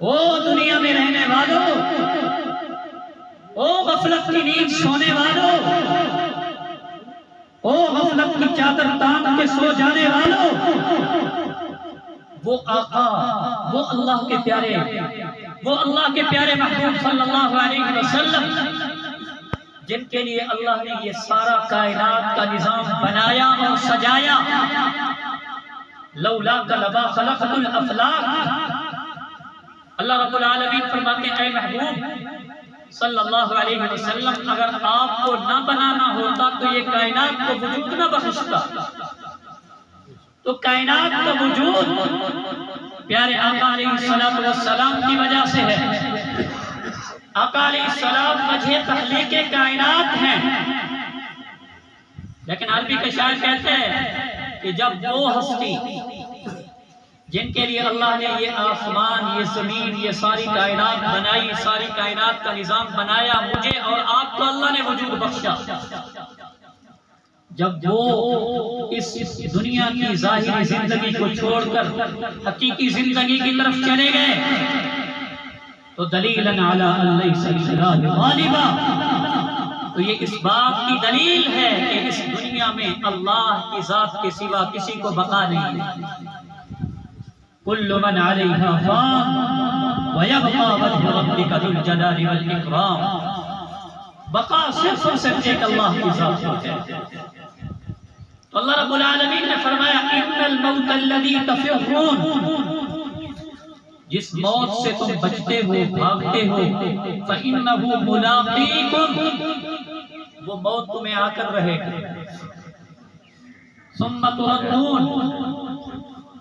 ओ दुनिया में रहने वालों, ओ गफलत की नींद सोने वालों, ओ गफलत की चादर तान के सो जाने वालों, वो आका, वो अल्लाह के प्यारे, वो अल्लाह के प्यारे महबूब सल्लल्लाहु अलैहि वसल्लम, जिनके लिए अल्लाह ने ये सारा कायनात का निजाम बनाया और सजाया। लौला लमा खलक़तुल अफ़लाक, अल्लाह रब्बुल आलमीन फरमाते हैं, ऐ महबूब सल्लल्लाहु अलैहि वसल्लम, अगर आपको ना बनाना होता तो ये कायनात को वजूद ना बख्शता। तो कायनात का वजूद प्यारे आका अलैहिस्सलातु वस्सलाम की वजह से है। आका अलैहिस्सलाम वजह तख्लीक़े कायनात हैं। लेकिन अरबी के शायर कहते हैं कि जब वो हस्ती जिनके लिए अल्लाह ने ये आसमान, ये जमीन, ये सारी कायनात बनाई, सारी कायनात का निजाम बनाया, मुझे और आपको अल्लाह ने वजूद बख्शा, जब वो इस दुनिया की जाहिरी जिंदगी को छोड़कर हकीकी जिंदगी की तरफ चले गए, तो दलीलन अला गालिबा, तो ये इस बात की दलील है कि इस दुनिया में अल्लाह की जात के सिवा किसी को बका नहीं है। कुल्लु मन अलैहा फान व यबका वजहु रब्बिका जुल जलाली वल इकराम, बका सिर्फ और सिर्फ एक अल्लाह की जात है। तो अल्लाह रब्बुल आलमीन ने फरमाया, इन्नल मौत अल्लज़ी तफ़िर्रून, जिस मौत से तुम बचते हो, भागते हो, फ़इन्नहु मुलाक़ीकुम, वो मौत तुम्हें आकर रहेगी। सुम्मा तुरद्दून,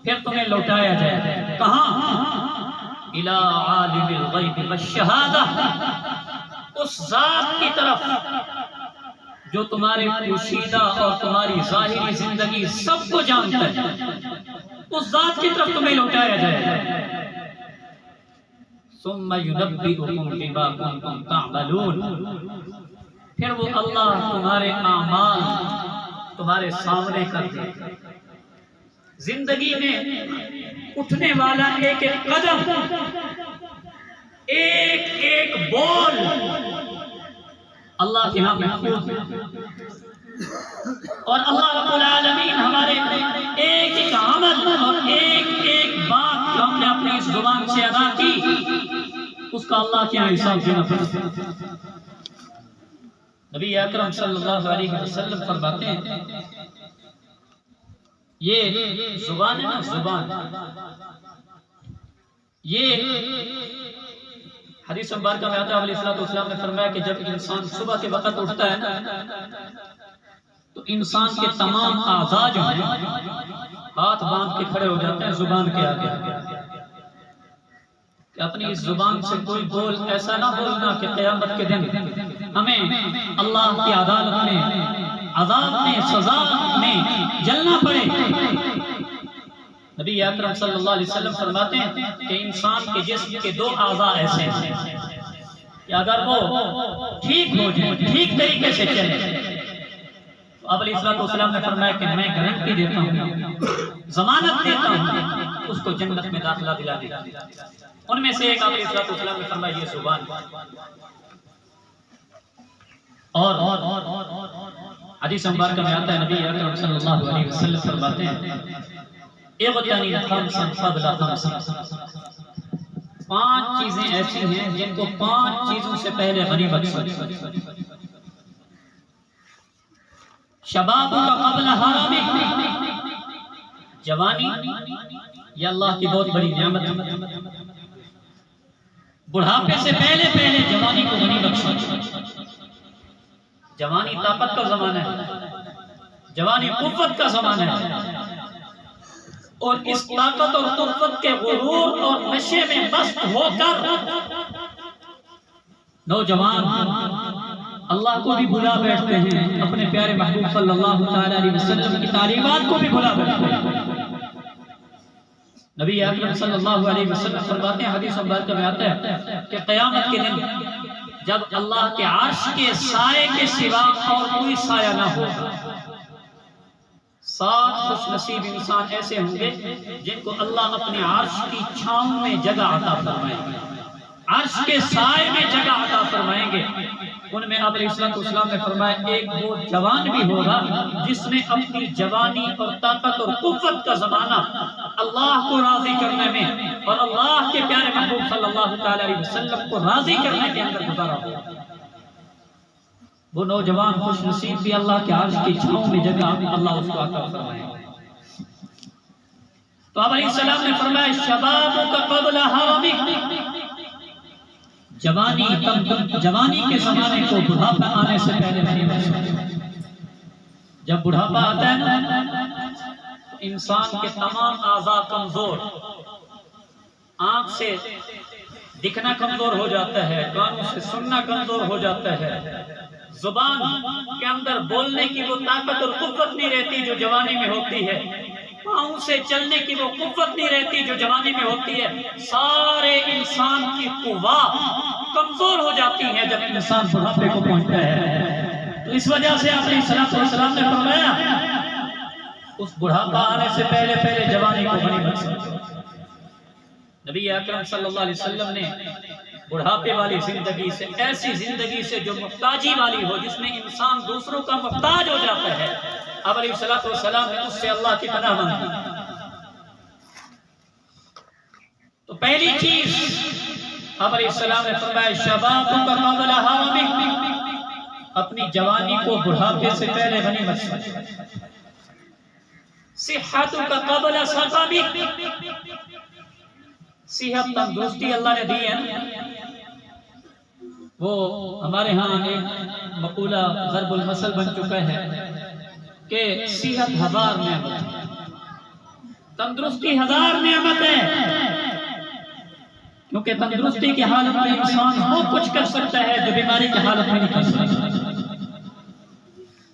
फिर तुम्हें लौटाया जाएगा। कहाँ? इला आलिमिल गैबि वश्शहादा, उस जात की तरफ जो तुम्हारे पोशीदा और तुम्हारी जाहिरी जिंदगी सबको जानता है, उस जात की तरफ तुम्हें लौटाया जाएगा। सुम्मा युनब्बिउकुम बिमा कुंतुम तअमलून, फिर वो अल्लाह तुम्हारे आमाल तुम्हारे सामने कर दे। जिंदगी में उठने वाला एक एक कदम, एक एक बोल अल्लाह के यहाँ महफूज है, और अल्लाह रब्बुल आलमीन हमारे एक एक अमल और एक एक बात जो हमने अपनी इस जुबान से अदा की, उसका अल्लाह के यहाँ हिसाब देना पड़ेगा। नबी अकरम सल्लल्लाहु अलैहि वसल्लम फरमाते हैं, ये जुबान है ना, जुबान, ये हदीस मुबारक में आता है, अलैहिस्सलाम ने फरमाया कि जब इंसान सुबह के वक्त उठता है ना, तो इंसान के तमाम आज़ा जो हैं हाथ बांध के खड़े हो जाते हैं जुबान के आगे, कि अपनी इस जुबान से कोई बोल ऐसा ना बोलना कि क़यामत के दिन हमें अल्लाह की अदालत में, अज़ाब में, सजा में जलना पड़े। नबी अकरम सल्लल्लाहु अलैहि वसल्लम फरमाते हैं कि इंसान के जिस्म के दो आज़ा ऐसे हैं कि अगर वो ठीक हो जाए, ठीक तरीके से चले, तो अब अलैहिस्सलाम ने फरमाया कि मैं गारंटी देता हूँ, जमानत देता हूँ, उसको जन्नत में दाखिला दिला देगा। उनमें से एक अलैहिस्सलाम ने फरमाया ये जुबान। और हदीस मुबारक में आता है, नबी अकरम सल्लल्लाहु अलैहि वसल्लम फरमाते हैं, इग़तनी खम्सन क़ब्ल खम्सिन, 5 चीजें ऐसी हैं जिनको 5 चीजों से पहले गनीमत समझो। शबाबुका क़ब्ल हरामिक, जवानी ये अल्लाह की बहुत बड़ी नेमत है। बुढ़ापे से पहले पहले जवानी को गनीमत समझो। जवानी ताकत का जमाना है, जवानी कुव्वत का जमाना है, और इस ताकत और कुव्वत के गुरूर और नशे में मस्त होकर नौजवान अल्लाह को भी भुला बैठते हैं, अपने प्यारे महबूब सल्लल्लाहु अलैहि वसल्लम की तालीमात को भी भुला बैठते हैं। नबी अकरम सल्लल्लाहु अलैहि वसल्लम फरमाते हैं, हदीस मुबारक में आता है कि क़यामत के दिन जब अल्लाह के अर्श के साए के सिवा और कोई साया ना होगा, 7 खुशनसीब इंसान ऐसे होंगे जिनको अल्लाह अपने अर्श की छांव में जगह अता फरमाएंगे, अर्श के साए में जगह अता फरमाएंगे। उनमें आप अलैहिस्सलाम ने फरमाया एक वो जवान भी होगा जिसने अपनी जवानी और ताकत और कुव्वत का जमाना अल्लाह को राजी करने में और अल्लाह के प्यारे महबूब सल्लल्लाहु अलैहि वसल्लम को राजी करने के अंदर गुजारा होगा। वो नौजवान खुशनसीब भी अल्लाह के अर्श की छांव में जगह अल्लाह उसको अता फरमाएगा। तो आप अलैहिस्सलाम ने फरमाया शबाबुका क़ब्ल हरमिक, जवानी के जमाने को बुढ़ापा आने से पहले नहीं बचना। जब बुढ़ापा आता है ना तो इंसान के तमाम आज़ा कमजोर, आंख से दिखना कमजोर हो जाता है, कानों से सुनना कमजोर हो जाता है, जुबान के अंदर बोलने की वो ताकत और कुव्वत नहीं रहती जो जवानी में होती है, पाँव से चलने की वो कुव्वत नहीं रहती जो जवानी में होती है। सारे इंसान की कुव्वा कमजोर हो जाती है जब इंसान बुढ़ापे को पहुंचता है। तो इस वजह से आपने सल्लल्लाहु ने फरमाया उस बुढ़ापा आने से पहले पहले जवानी को गनीमत समझो। नबी अकरम सल्लल्लाहु अलैहि वसल्लम ने बुढ़ापे वाली जिंदगी से, ऐसी जिंदगी से जो मुफ्ताजी वाली हो, जिसमें इंसान दूसरों का मुफ्ताज हो जाता है, अब अलैहिस्सलाम ने उससे अल्लाह की पनाह मांगी। तो पहली चीज अब अलैहिस्सलाम ने फरमाया शबाबुका क़ब्ल हरमिक, अपनी जवानी को बुढ़ापे से पहले गनीमत समझो। सिहतुका क़ब्ल सक़मिक, सेहत तंदुरुस्ती अल्लाह ने दी है। वो हमारे यहाँ एक मकूला ज़रबुल मसल बन चुका है कि सेहत 1000 नेमत है, तंदुरुस्ती 1000 नेमत है। क्योंकि तंदुरुस्ती की हालत में इंसान वो कुछ कर सकता है जो बीमारी की हालत में नहीं कर सकता।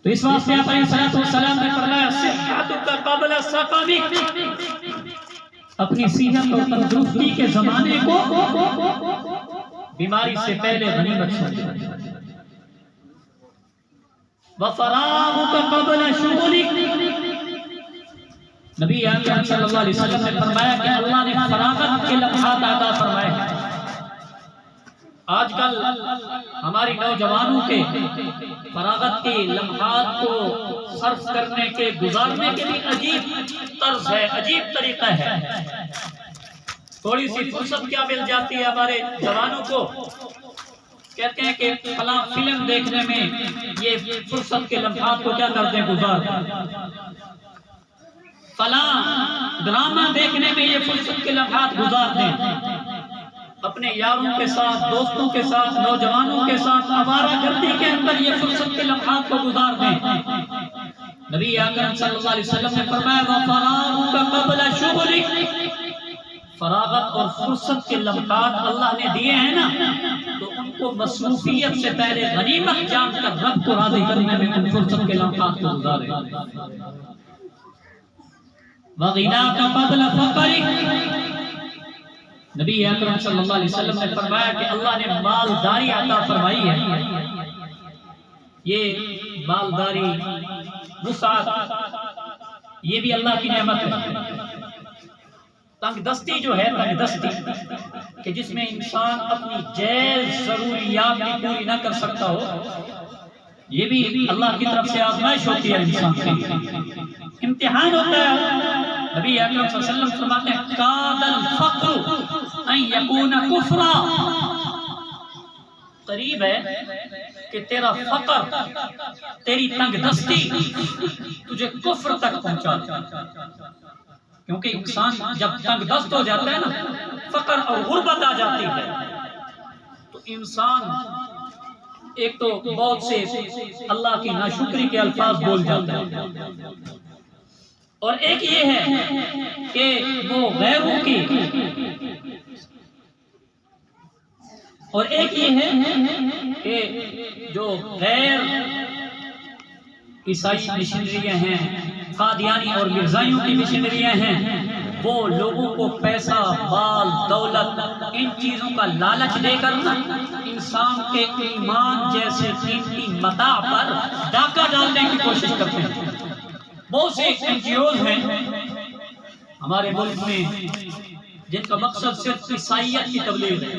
तो इस वास्ते आप अलैहिस्सलाम ने फरमाया सिहतुका क़ब्ल सक़मिक, अपनी सेहत और तंदुरुस्ती के जमाने को बीमारी से पहले गनीमत समझो। वफ़राग़ुका क़ब्ल शुग़लिक, नबी अकरम सल्लल्लाहु अलैहि वसल्लम ने फरमाया कि अल्लाह ने फरागत के लम्हात अता फरमाए हैं। आजकल हमारी नौजवानों के फरागत के लम्हात को सर्फ करने के, गुजारने के लिए अजीब तर्ज है, अजीब तरीका है। थोड़ी सी फुर्सत क्या मिल जाती है हमारे जवानों को, कहते हैं कि फलां फिल्म देखने में ये फुर्सत के लम्हात को क्या करते हैं, गुजार, फलां ड्रामा देखने में ये फुर्सत के लम्हात गुजार दें, अपने यारों के साथ, दोस्तों के साथ, नौजवानों के साथ आवारागर्दी के अंदर ये फुर्सत के लम्हात को गुजार दें। नबी अकरम सल्लल्लाहु अलैहि वसल्लम ने फरमाया वफ़राग़ुका क़ब्ल शुग़लिक, फरागत और फुर्सत के लम्हात अल्लाह ने दिए हैं ना, तो उनको मसरूफियत से पहले गनीमत जानकर रब को राज़ी करने में उन फुर्सत के लम्हात को गुजारें। वग़िनाका क़ब्ल फ़क़रिक, नबी अकरम सल्लल्लाहु अलैहि वसल्लम ने फरमाया कि अल्लाह ने मालदारी अता फरमाई है। ये मालदारी, वुसाअत, ये भी अल्लाह की नेमत है। तंगदस्ती जो है, तंगदस्ती कि जिसमें इंसान अपनी जैज़ ज़रूरियात भी पूरी ना कर सकता हो, ये भी अल्लाह की तरफ से आज़माइश होती है, इंसान का इम्तिहान होता है। नबी अकरम सल्लल्लाहु अलैहि वसल्लम फरमाते हैं कादल फ़क़्रु अन यकून कुफ़्रा, करीब है कि तेरा फक़र, तेरी तंगदस्ती तुझे कुफ्र तक पहुंचा दे। क्योंकि इंसान जब तंगदस्त हो जाता है ना, फक़र और गुर्बत आ जाती है, तो इंसान एक तो बहुत से अल्लाह की नाशुक्री के अल्फाज बोल जाता है, और एक ये है कि वो गैरों की, और एक ये है कि जो गैर ईसाई मिशनरियां हैं, कादियानी और मिर्जाइयों की मिशनरियां हैं, वो लोगों को पैसा, माल, दौलत, इन चीजों का लालच देकर इंसान के ईमान जैसे कीमती मता पर डाका डालने की कोशिश करते हैं। बहुत से NGOs हैं हमारे मुल्क में जिनका मकसद सिर्फ ईसाइयत की तबलीग है।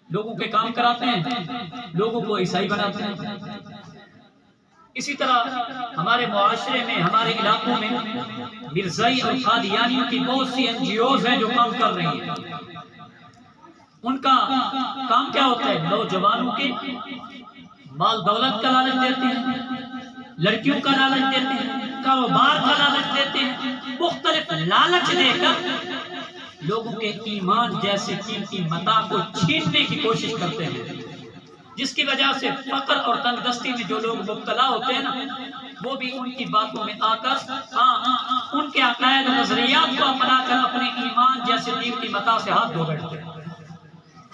लोगों के काम कराते हैं, लोगों को ईसाई बनाते हैं। इसी तरह हमारे मुआशरे में, हमारे इलाकों में मिर्ज़ाई और कादियानियों की बहुत सी NGOs हैं जो काम कर रही हैं। उनका काम क्या होता है? नौजवानों के माल दौलत का लालच देते हैं, लड़कियों का लालच देते हैं, कारोबार का लालच देते हैं, मुख्तलिफ लालच देकर लोगों के ईमान जैसे कीमती मता को छीनने की कोशिश करते हैं, जिसकी वजह से फकर और तंगदस्ती में जो लोग मुब्तला होते हैं ना, वो भी उनकी बातों में आकर उनके अकायद और नजरियात को अपनाकर अपने ईमान जैसे कीमती मता से हाथ धो बैठते हैं।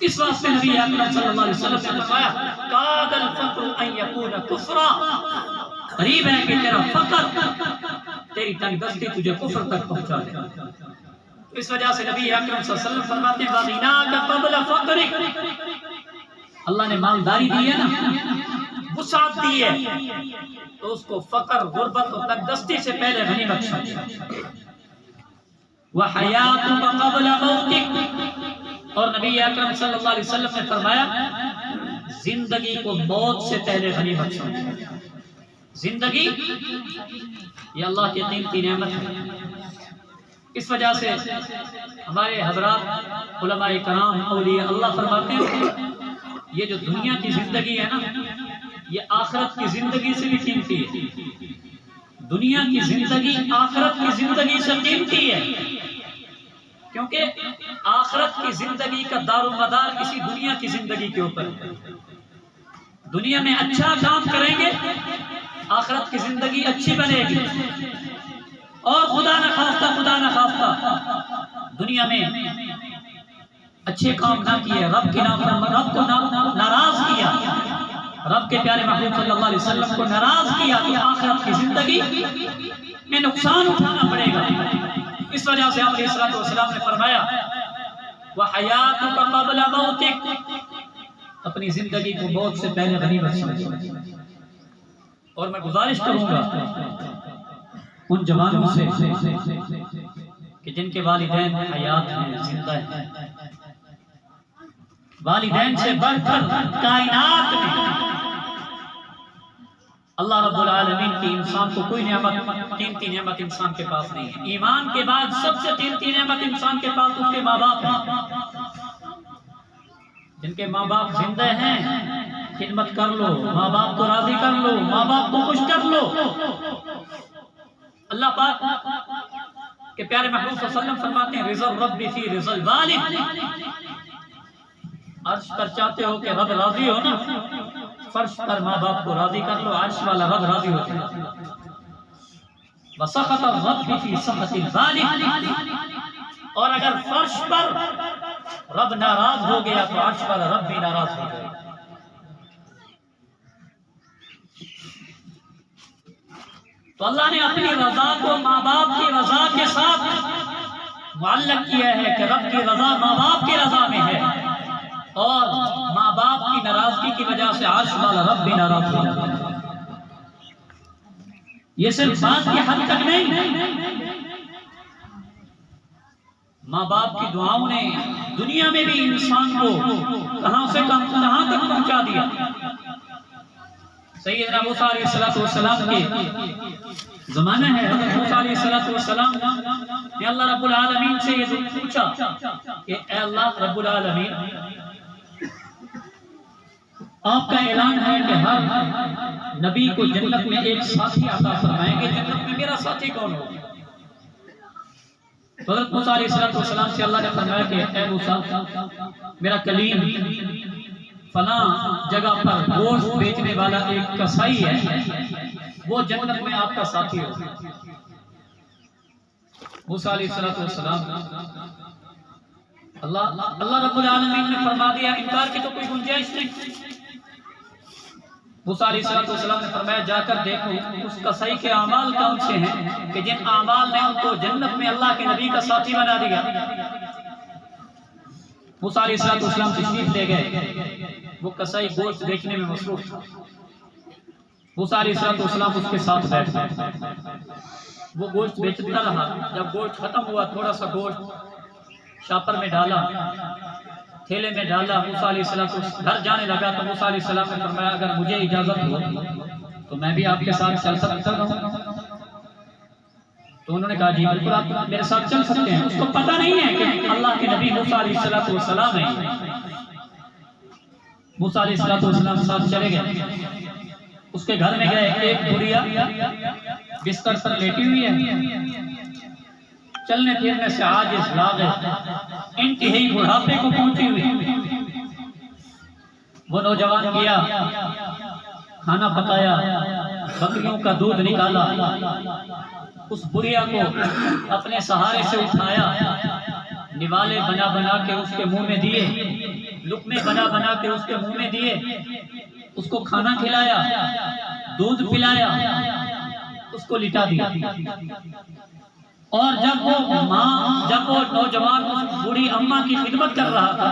इस वास्ते नबी अकरम सल्लल्लाहु अलैहि वसल्लम ने फरमाया, कादल फक्र अन यकून कुफ्रा, करीब है कि तेरा फकर, तेरी तंगदस्ती तुझे कुफ्र तक पहुंचा दे। इस वजह से नबी अकरम सल्लल्लाहु अलैहि वसल्लम फरमाते हैं, वगिना का क़ब्ल फ़क़रिक, अल्लाह ने मालदारी दी है ना, वुसात दी है, तो उसको फकर, गुर्बत और तंगदस्ती से पहले गनीमत समझो। व हयातुका क़ब्ल मौतिक, और नबी अकरम सल्लल्लाहु अलैहि वसल्लम ने फरमाया, जिंदगी को मौत से पहले गनीमत समझो। जिंदगी ये अल्लाह की कीमती नेमत है। इस वजह से हमारे हजरात उलमाए कराम औलिया अल्लाह फरमाते हैं, ये जो दुनिया की जिंदगी है ना, ये आखिरत की जिंदगी से भी कीमती है। दुनिया की जिंदगी आखिरत की जिंदगी से कीमती है, क्योंकि आखिरत की जिंदगी का दारोमदार इसी दुनिया की जिंदगी के ऊपर है। दुनिया में अच्छा काम करेंगे, आखिरत की जिंदगी अच्छी बनेगी। और खुदा न खास्ता दुनिया में अच्छे काम ना किए, रब को नाराज किया, रब के प्यारे महबूब सल्लल्लाहु अलैहि वसल्लम को नाराज किया, तो आखिरत की जिंदगी में नुकसान उठाना पड़ेगा। इस वजह से अलैहिस्सलाम ने फरमाया, व हयातुका क़ब्ल मौतिक, अपनी जिंदगी को मौत से पहले गनीमत समझो। और मैं गुजारिश करूंगा उन जवानों से कि जिनके वालिदैन हयात हैं, जिंदा हैं, वालिदैन से बढ़कर कायनात में अल्लाह रब्बुल आलमीन की इंसान को कोई कीमती नेमत इंसान के पास नहीं है। ईमान के बाद सबसे कीमती नेमत इंसान के पास उसके माँ बाप हैं। जिनके माँ बाप जिंदा हैं, खिदमत कर लो, माँ बाप को राजी कर लो, माँ बाप को खुश कर लो। अल्लाह पाक के प्यारे महबूब सल्लल्लाहु अलैहि वसल्लम फरमाते हैं, रिज़ल रब्बी फी रिज़ल वालिद, अर्श पर चाहते हो कि रब राजी हो ना, फर्श पर माँ बाप को राजी कर लो, अर्श वाला रब राजी होता है। वसखत रब्बी फी सखतिल वालिद, और अगर फर्श पर रब नाराज हो गया तो अर्श वाला रब भी नाराज हो गया। तो अल्लाह ने अपनी रजा को माँ बाप की रजा के साथ मुअल्लक किया है कि रब की रजा माँ बाप की रजा में है, और माँ बाप की नाराजगी की वजह से अर्श वाला रब भी नाराज हो जाता है। ये सिर्फ बात की हद तक नहीं, माँ बाप की दुआओं ने दुनिया में भी इंसान को कहां से कहां तक पहुंचा दिया। सैयदना मूसा अलैहिस्सलाम के जमाना है, हज़रत मूसा अलैहिस्सलाम ने अल्लाह रब्बुल आलमीन से ये पूछा कि ए अल्लाह रब्बुल आलमीन, आपका ऐलान है कि हर नबी को जन्नत में एक साथी अता फरमाएंगे, जन्नत में मेरा साथी कौन होगा? हज़रत मूसा अलैहिस्सलाम से अल्लाह ने फरमाया कि ए मूसा, मेरा कलीम फलां जगह पर गोश्त बेचने वाला एक कसाई है, वो जन्नत में आपका साथी होगा। मूसा अलैहिस्सलाम अल्लाह रब्बुल आलमीन ने फरमा दिया, इनकार की तो कोई गुंजाइश नहीं। मूसा अलैहिस्सलाम ने फरमाया, जाकर देखो उस कसाई के अमाल कौन से हैं कि जिन अमाल ने उनको जन्नत में अल्लाह के नबी का साथी बना दिया। मूसा अलैहिस्सलाम तशरीफ ले गए, वो कसाई गोश्त बेचने में मसरूफ था। मूसा अलैहिस्सलाम उसके साथ बैठ गए। वो गोश्त बेचता रहा। जब गोश्त खत्म हुआ, थोड़ा सा गोश्त शापर में डाला, थैले में डाला। मूसा अलैहिस्सलाम घर जाने लगा तो मूसा अलैहिस्सलाम ने फरमाया, अगर मुझे इजाजत हो तो मैं भी आपके साथ चल सकता हूँ। तो उन्होंने कहा, जी बिल्कुल, आप मेरे साथ चल सकते हैं। उसको पता नहीं है कि अल्लाह के नबी मूसा अलैहिस्सलाम है। मूसा अलैहिस्सलाम साथ चले गए। उसके घर में गए, एक बुढ़िया बिस्तर पर लेटी हुई है, चलने फिरने से आजिज़ लाग़िज़, इंतहाई बुढ़ापे को पहुंची हुई। वो नौजवान गया, खाना पकाया, बकरियों का दूध निकाला, उस बुढ़िया को अपने सहारे से उठाया, निवाले बना बना के उसके मुंह में दिए, लुक़मे बना बना के उसके मुंह में दिए, उसको खाना खिलाया, दूध पिलाया, उसको लिटा दिया। और जब वो नौजवान उस बूढ़ी अम्मा की खिदमत कर रहा था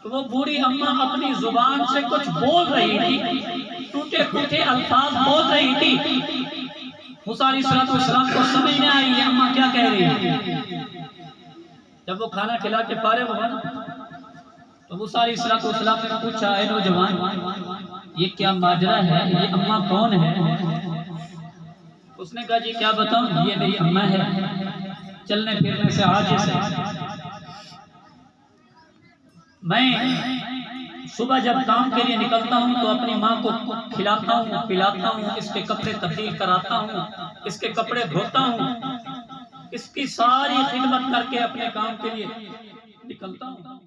तो वो बूढ़ी अम्मा अपनी जुबान से कुछ बोल रही थी, टूटे फूटे अल्फाज बोल रही थी। मूसा अलैहिस्सलाम को समझ नहीं आई ये अम्मा क्या कह रही है। जब वो खाना खिला के फारिग हुआ तो मूसा अलैहिस्सलाम ने पूछा, ऐ नौजवान, ये क्या माजरा है, ये अम्मा कौन है? उसने कहा, जी क्या बताऊं, ये मेरी अम्मा है, चलने फिरने से आजिज़ है। मैं सुबह जब काम के लिए निकलता हूँ तो अपनी माँ को खिलाता हूँ, पिलाता हूँ, इसके कपड़े तब्दील कराता हूँ, इसके कपड़े धोता हूँ, इसकी सारी खिदमत करके अपने काम के लिए निकलता हूँ।